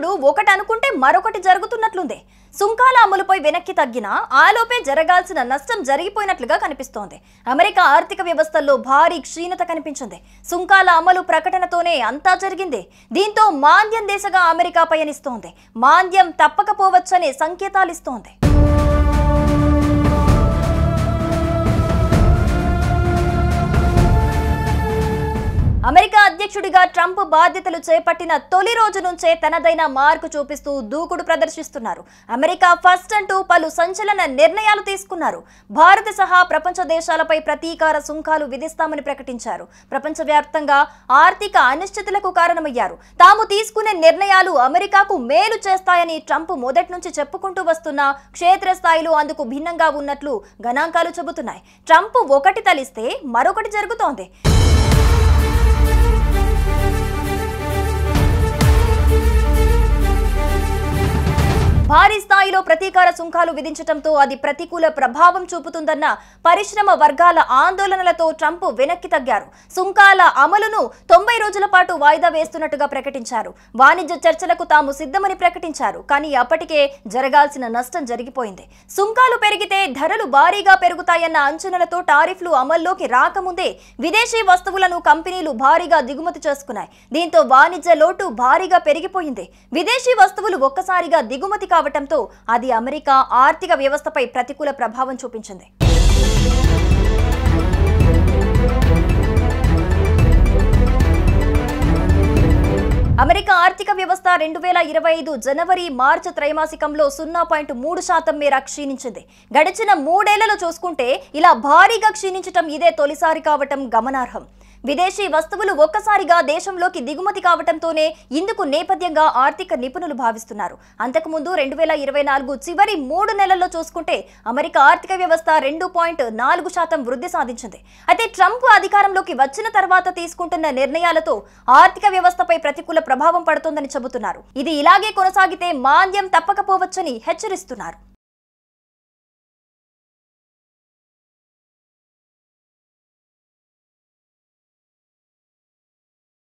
అధ్యక్షుడు ఒకటి అనుకుంటే మరొకటి జరుగుతున్నట్లుంది. సుంకాల అమలుపై వెనక్కి తగ్గినా ఆలోపే జరగాల్సిన నష్టం జరిగిపోయినట్లుగా కనిపిస్తోంది. అమెరికా ఆర్థిక వ్యవస్థల్లో భారీ క్షీణత కనిపించింది. సుంకాల అమలు ప్రకటనతోనే అంతా జరిగింది. దీంతో మాంద్యం దిశగా అమెరికా పయనిస్తోంది. మాంద్యం తప్పకపోవచ్చనే సంకేతాలిస్తోంది. అమెరికా అధ్యక్షుడిగా ట్రంప్ బాధ్యతలు చేపట్టిన తొలి రోజు నుంచే తనదైన మార్కు చూపిస్తూ దూకుడు ప్రదర్శిస్తున్నారు. అమెరికా ఫస్ట్ అంటూ పలు సంచలన నిర్ణయాలు తీసుకున్నారు. భారత సహా ప్రపంచ దేశాలపై ప్రతీకార సుంకాలు విధిస్తామని ప్రకటించారు. ప్రపంచవ్యాప్తంగా ఆర్థిక అనిశ్చితులకు కారణమయ్యారు. తాము తీసుకునే నిర్ణయాలు అమెరికాకు మేలు చేస్తాయని ట్రంప్ మొదటి నుంచి చెప్పుకుంటూ వస్తున్న క్షేత్రస్థాయిలో అందుకు భిన్నంగా ఉన్నట్లు గణాంకాలు చెబుతున్నాయి. ట్రంప్ ఒకటి తలిస్తే మరొకటి జరుగుతోంది. భారీ స్థాయిలో ప్రతీకార సుంకాలు విధించడంతో అది ప్రతికూల ప్రభావం చూపుతుందన్న పరిశ్రమ వర్గాల ఆందోళనలతో ట్రంప్ వెనక్కి తగ్గారు. సుంకాల అమలును 90 రోజుల పాటు వాయిదా వేస్తున్నట్టుగా ప్రకటించారు. వాణిజ్య చర్చలకు తాము సిద్ధమని ప్రకటించారు. కానీ అప్పటికే జరగాల్సిన నష్టం జరిగిపోయింది. సుంకాలు పెరిగితే ధరలు భారీగా పెరుగుతాయన్న అంచనాలతో టారిఫ్లు అమల్లోకి రాకముందే విదేశీ వస్తువులను కంపెనీలు భారీగా దిగుమతి చేసుకున్నాయి. దీంతో వాణిజ్య లోటు భారీగా పెరిగిపోయింది. విదేశీ వస్తువులు ఒక్కసారిగా దిగుమతి కావటంతో అది అమెరికా ఆర్థిక వ్యవస్థపై ప్రతికూల ప్రభావం చూపించింది. అమెరికా ఆర్థిక వ్యవస్థ 2025 జనవరి మార్చి త్రైమాసికంలో 0.3% మేర క్షీణించింది. గడిచిన 3 ఏళ్లలో చూసుకుంటే ఇలా భారీగా క్షీణించటం ఇదే తొలిసారి కావటం గమనార్హం. విదేశీ వస్తువులు ఒక్కసారిగా దేశంలోకి దిగుమతి కావటంతోనే ఇందుకు నేపథ్యంగా ఆర్థిక నిపుణులు భావిస్తున్నారు. అంతకుముందు 2024 చివరి 3 నెలల్లో చూసుకుంటే అమెరికా ఆర్థిక వ్యవస్థ 2.4% వృద్ధి సాధించింది. అయితే ట్రంప్ అధికారంలోకి వచ్చిన తర్వాత తీసుకుంటున్న నిర్ణయాలతో ఆర్థిక వ్యవస్థపై ప్రతికూల ప్రభావం పడుతోందని చెబుతున్నారు. ఇది ఇలాగే కొనసాగితే మాంద్యం తప్పకపోవచ్చని హెచ్చరిస్తున్నారు.